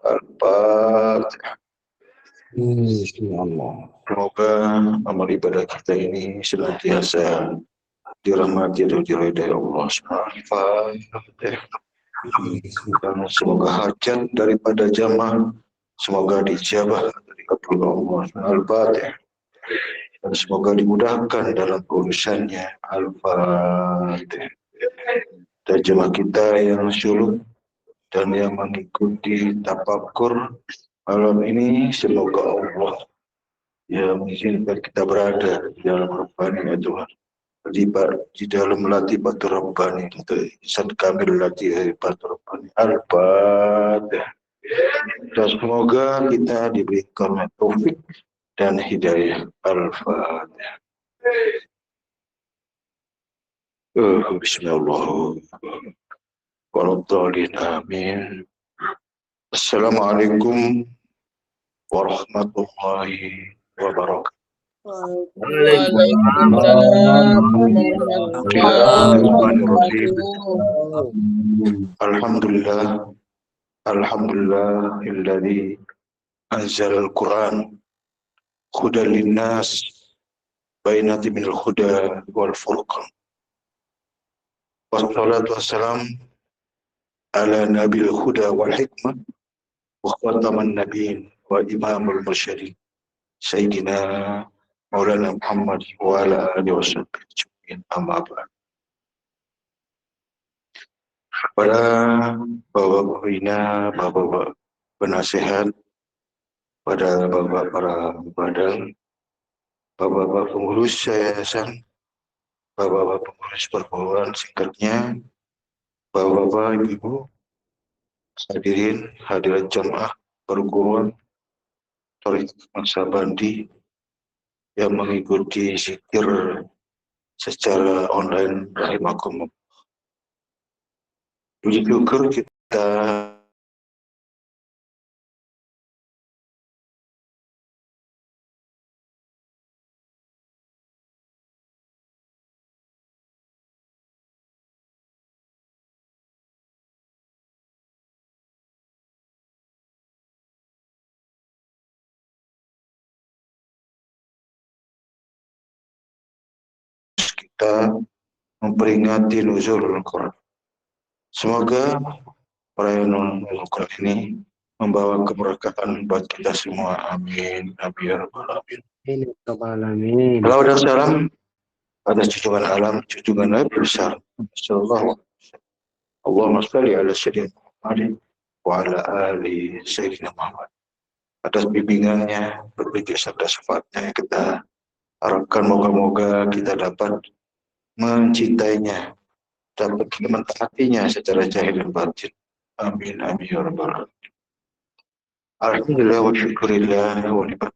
Al-Fatihah. Bismillah. Semoga amal ibadah kita ini senantiasa dirahmati dan diridai Allah Subhanahu. Dan semoga hajat daripada jamaah semoga dijabah dari Allah Al-Fatihah. Dan semoga dimudahkan dalam urusannya. Al-Fatihah. Dan jemaah kita yang suluk dan yang mengikuti tafakur malam ini, semoga Allah yang mengizinkan kita berada di dalam Rabbani ya Tuhan, di dalam latifatul Rabbani, insan kamil latifatul Rabbani. Al-Fatihah. Dan semoga kita diberikan taufik dan hidayah. Al-Fatihah. Bismillahirrahmanirrahim. Waladhdallin, amin. Assalamualaikum warahmatullahi wabarakatuh. Waalaikumsalam warahmatullahi wabarakatuh. Alhamdulillah, alhamdulillahilladzi anzala al-Qur'an hudan linnas bainati minal huda wal furqan. Wassalatu wassalam ala nabil huda wal hikmah wa khataman nabiyyin wa imamul mursyidin sayyidina Maulana Muhammad wa ala alihi wasallam. Amma ba'd. Para bapak-bapak bina, bapak-bapak penasihat, pada bapak para badan, bapak-bapak pengurus yayasan, bapak-bapak pengurus perguruan singkatnya, bapak-bapak ibu, hadirin hadirat jamaah perguruan Thariqat Naksabandi yang mengikuti zikir secara online, rahimakumullah. Puji syukur kita memperingati nuzul Al-Quran. Semoga perayaan nuzul Al-Quran ini membawa keberkahan buat kita semua. Amin. Amin ya rabbal alamin. Salawat dan salam atas junjungan alam, junjungan Nabi besar sallallahu alaihi wasallam. Allahumma shalli ala sayyidina Muhammad wa ala ali sayyidina Muhammad. Atas bimbingannya, berbagai sabda syafaatnya yang kita harapkan moga-moga kita dapat mencintainya, dapat mentaatinya secara zahir dan batin. Amin. Amin ya rabbal alamin. Alhamdulillah wa syukurillah wa ni'mat.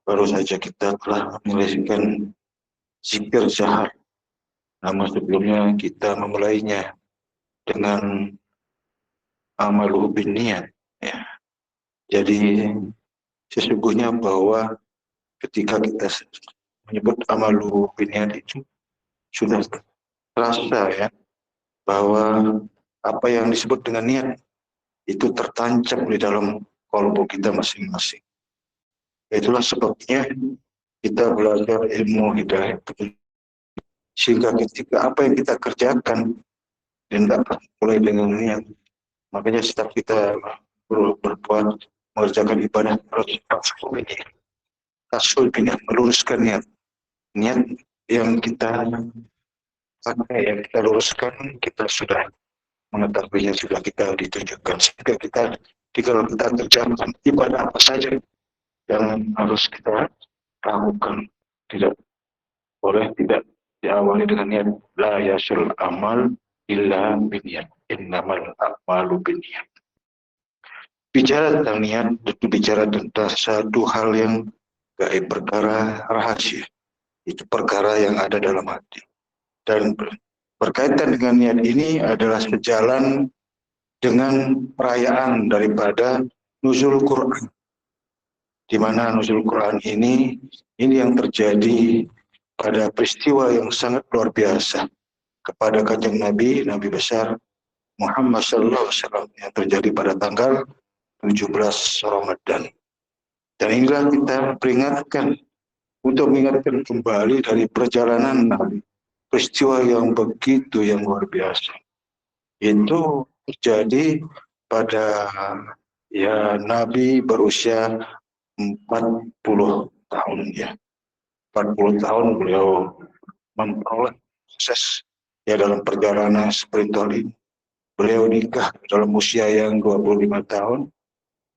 Baru saja kita telah menyelesaikan zikir sahar. Namun sebelumnya kita memulainya dengan amalu bin niat. Ya. Jadi sesungguhnya bahwa ketika kita menyebut amalu bin niat itu sudah terasa ya bahwa apa yang disebut dengan niat itu tertancap di dalam kalbu kita masing-masing. Itulah sebabnya kita belajar ilmu hidayah, sehingga ketika apa yang kita kerjakan dan dapat mulai dengan niat, makanya setiap kita berbuat mengerjakan ibadah harus tasul niat, meluruskan niat yang kita pakai, yang kita luruskan, kita sudah mengetahuinya, sudah kita ditunjukkan, sehingga kita kalau kita kerjakan ibadah apa saja yang harus kita lakukan, tidak boleh tidak diawali dengan niat. La yasul amal illa biniyat, innamal a'malu binniyat. Bicara tentang niat, itu bicara tentang satu hal yang gaib, perkara rahasia. Itu perkara yang ada dalam hati. Dan berkaitan dengan niat ini adalah sejalan dengan perayaan daripada nuzul Quran. Di mana nuzul Quran ini yang terjadi pada peristiwa yang sangat luar biasa kepada kanjeng Nabi besar Muhammad SAW yang terjadi pada tanggal 17 Ramadan. Dan inilah kita peringatkan untuk mengingatkan kembali dari perjalanan Nabi. Peristiwa yang begitu yang luar biasa. Itu terjadi pada Nabi berusia 40 tahun ya. 40 tahun beliau memperoleh proses dalam perjalanan spiritual ini. Beliau nikah dalam usia yang 25 tahun.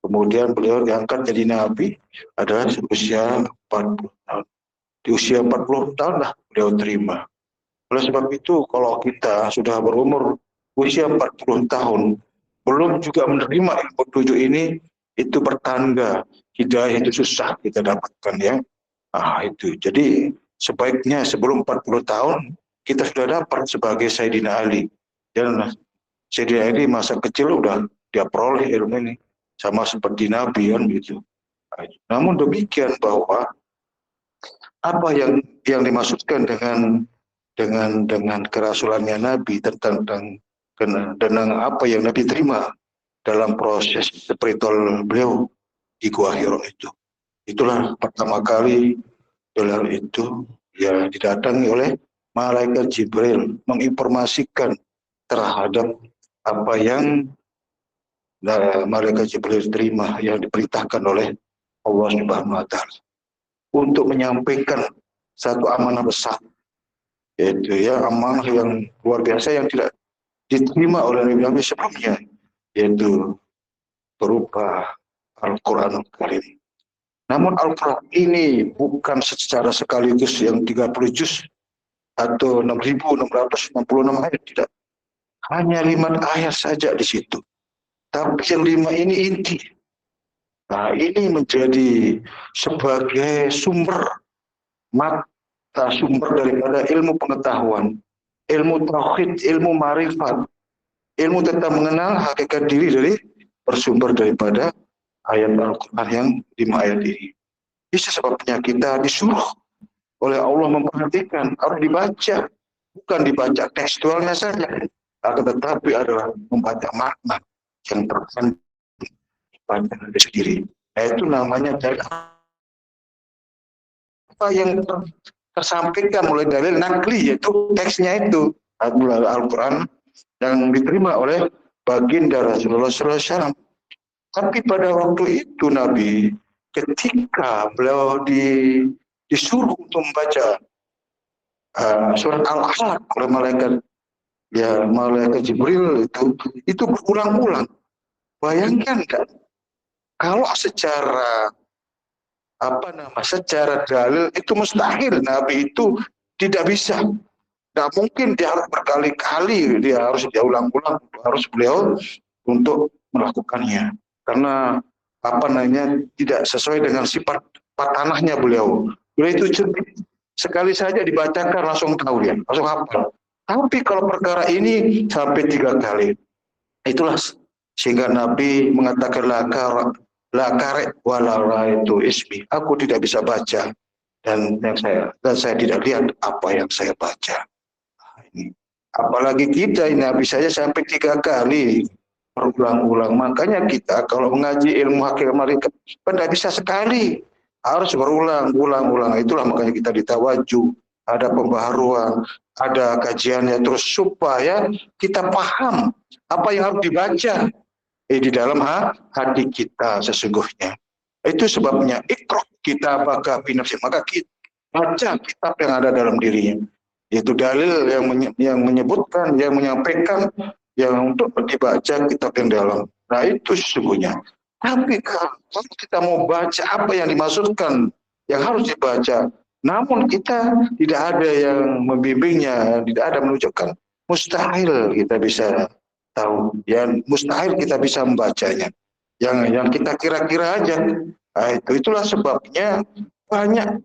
Kemudian beliau diangkat jadi nabi adalah usia 40 tahun. Di usia 40 tahun lah beliau terima. Oleh sebab itu kalau kita sudah berumur usia 40 tahun belum juga menerima ilmu 7 ini, itu bertanda hidayah itu susah kita dapatkan ya. Itu. Jadi sebaiknya sebelum 40 tahun kita sudah dapat sebagai Sayyidina Ali. Dan Sayyidina Ali masa kecil udah dia peroleh ilmu ini sama seperti Nabi kan gitu. Namun demikian bahwa apa yang dimaksudkan dengan kerasulannya Nabi tentang apa yang Nabi terima dalam proses spiritual beliau di Gua Hiro itu. Itulah pertama kali beliau itu didatangi oleh malaikat Jibril menginformasikan terhadap apa yang malaikat Jibril terima yang diperintahkan oleh Allah Subhanahu wa taala untuk menyampaikan satu amanah besar, yaitu amanah yang luar biasa yang tidak diterima oleh Nabi sebelumnya, yaitu berupa Al-Qur'an Al-Karim. Namun Al-Qur'an ini bukan secara sekaligus yang 30 juz atau 6.666 ayat, tidak. Hanya 5 ayat saja di situ. Tapi yang 5 ini inti. Nah, ini menjadi sebagai mata sumber daripada ilmu pengetahuan, ilmu tauhid, ilmu marifat, ilmu tentang mengenal hakikat diri bersumber daripada ayat Al-Quran yang 5 ayat ini. Itu sebabnya kita disuruh oleh Allah memperhatikan, harus dibaca, bukan dibaca tekstualnya saja, akan tetapi adalah membaca makna yang terkandung pada diri sendiri. Nah, itu namanya apa yang tersampaikan mulai dalil nakli, yaitu teksnya itu Al-Quran yang diterima oleh baginda Rasulullah SAW. Tapi pada waktu itu Nabi ketika beliau disuruh untuk membaca surat Al-Alaq oleh malaikat Jibril itu berulang-ulang. Bayangkan kan, kalau secara dalil itu mustahil Nabi itu tidak bisa. Tidak mungkin dia harus berkali-kali, dia harus diulang-ulang, harus beliau untuk melakukannya. Karena tidak sesuai dengan sifat tanahnya beliau. Beliau itu sekali saja dibacakan langsung tahu dia, langsung hafal. Tapi kalau perkara ini sampai 3 kali. Itulah sehingga Nabi mengatakan la karek wala itu ismi. Aku tidak bisa baca dan saya tidak lihat apa yang saya baca. Ini. Apalagi kita ini Nabi saya sampai 3 kali berulang-ulang. Makanya kita kalau mengaji ilmu hakikat marikat tidak bisa sekali, harus berulang-ulang. Itulah makanya kita ditawaju, ada pembaharuan, ada kajiannya terus supaya kita paham apa yang harus dibaca di dalam hati kita sesungguhnya. Itu sebabnya ikra kita baka binafsi, maka kita baca kitab yang ada dalam dirinya. Itu dalil yang menyebutkan, yang menyampaikan yang untuk dibaca kitab yang dalam. Nah itu sesungguhnya. Tapi kalau kita mau baca apa yang dimaksudkan, yang harus dibaca, namun kita tidak ada yang membimbingnya, tidak ada menunjukkan, mustahil kita bisa tahu. Ya mustahil kita bisa membacanya. Yang kita kira-kira aja. Nah, itulah sebabnya banyak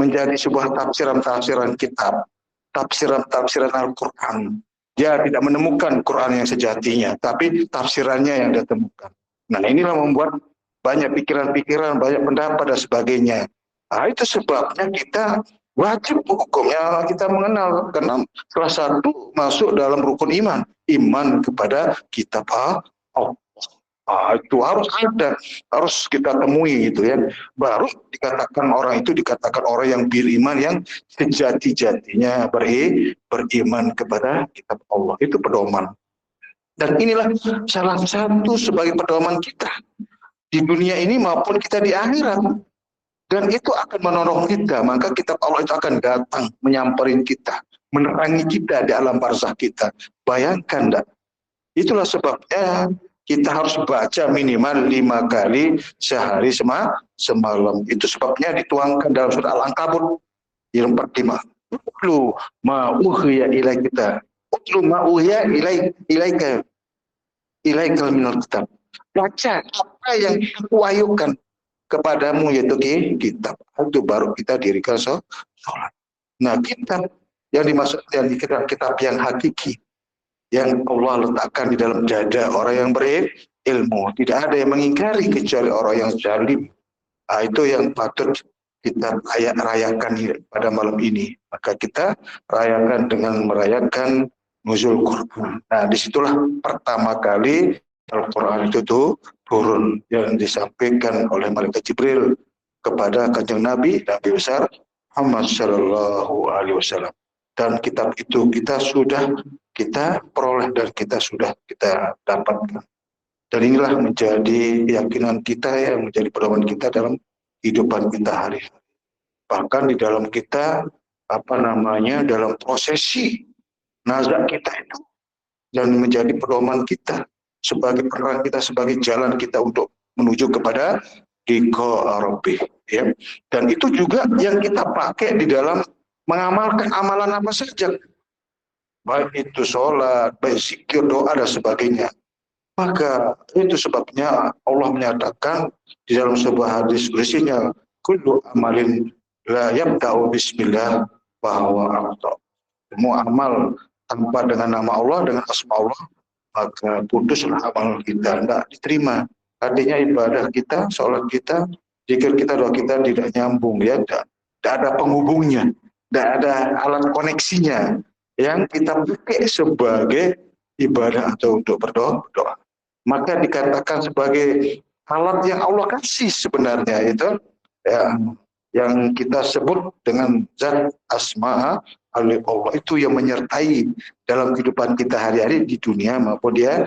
menjadi sebuah tafsiran kitab, tafsiran Al-Quran. Dia tidak menemukan Quran yang sejatinya, tapi tafsirannya yang dia temukan. Nah inilah membuat banyak pikiran-pikiran, banyak pendapat dan sebagainya. Nah, itu sebabnya kita wajib hukumnya kita mengenal, karena salah satu masuk dalam rukun iman. iman kepada kitab Allah. Itu harus ada, harus kita temui gitu ya. Baru dikatakan orang itu dikatakan orang yang beriman, yang sejati-jatinya beriman kepada kitab Allah. Itu pedoman. Dan inilah salah satu sebagai pedoman kita di dunia ini maupun kita di akhirat. Dan itu akan menolong kita. Maka kitab Allah itu akan datang menyamperin kita, menerangi kita di alam barzah kita. Bayangkan enggak? Itulah sebabnya kita harus baca minimal 5 kali sehari semalam. Itu sebabnya dituangkan dalam surat Al-Ankabut yang 45. Utlu ma uhiya ilaika. Utlu ma uhiya ilaika. Ilaikal minal kitab. Baca apa yang aku wahyukan kepadamu, yaitu kitab. Itu baru kita dirikan sholat. Nah, kitab yang dimaksud yang kitab yang hakiki, yang Allah letakkan di dalam dada orang yang berilmu. Tidak ada yang mengingkari kecuali orang yang zalim. Itu yang patut kita rayakan pada malam ini. Maka kita rayakan dengan merayakan nuzul Quran. Nah, disitulah pertama kali Al-Quran itu turun, yang disampaikan oleh Malaikat Jibril kepada Kanjeng Nabi besar Muhammad Shallallahu Alaihi Wasallam. Dan kitab itu kita peroleh dan kita dapatkan. Dan inilah menjadi keyakinan kita, yang menjadi pedoman kita dalam kehidupan kita hari-hari. Bahkan di dalam kita dalam prosesi nazak kita itu, dan menjadi pedoman kita sebagai penerang kita, sebagai jalan kita untuk menuju kepada liqa rabbih, ya. Dan itu juga yang kita pakai di dalam mengamalkan amalan apa saja, baik itu sholat, baik zikir, doa dan sebagainya. Maka itu sebabnya Allah menyatakan di dalam sebuah hadis berisinya, kullu amalin la yabda'u bismillah bahwa akta. Semua amal tanpa dengan nama Allah, dengan asma Allah, maka putuslah amal kita, tidak diterima. Artinya ibadah kita, sholat kita, zikir kita, doa kita tidak nyambung, ya, tidak ada penghubungnya, tidak ada alat koneksinya yang kita pakai sebagai ibadah atau untuk berdoa. Maka dikatakan sebagai alat yang Allah kasih sebenarnya, itu ya, yang kita sebut dengan zat asma Allah, itu yang menyertai dalam kehidupan kita hari-hari di dunia maupun dia.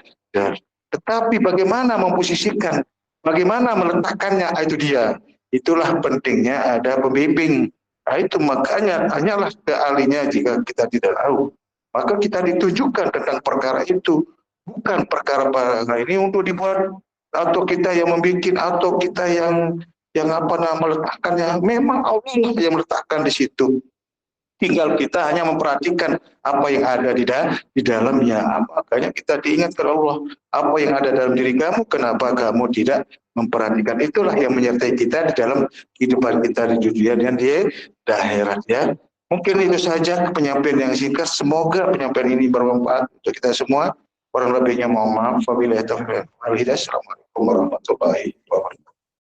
Tetapi bagaimana memposisikan, bagaimana meletakkannya, itu dia. Itulah pentingnya ada pembimbing. Itu makanya tanyalah ke ahlinya jika kita tidak tahu. Maka kita ditunjukkan tentang perkara itu. Bukan perkara ini untuk dibuat, atau kita yang membuat, atau kita yang meletakkannya. Memang Allah yang meletakkan di situ. Tinggal kita hanya memperhatikan apa yang ada di dalamnya. Makanya kita diingatkan Allah, apa yang ada dalam diri kamu, kenapa kamu tidak memperhatikan? Itulah yang menyertai kita di dalam kehidupan kita di dunia dan di akhirat, ya. Mungkin itu saja penyampaian yang singkat. Semoga penyampaian ini bermanfaat untuk kita semua. Kurang lebihnya mohon maaf. Wabillahi taufiq wal hidayah. Assalamualaikum warahmatullahi wabarakatuh.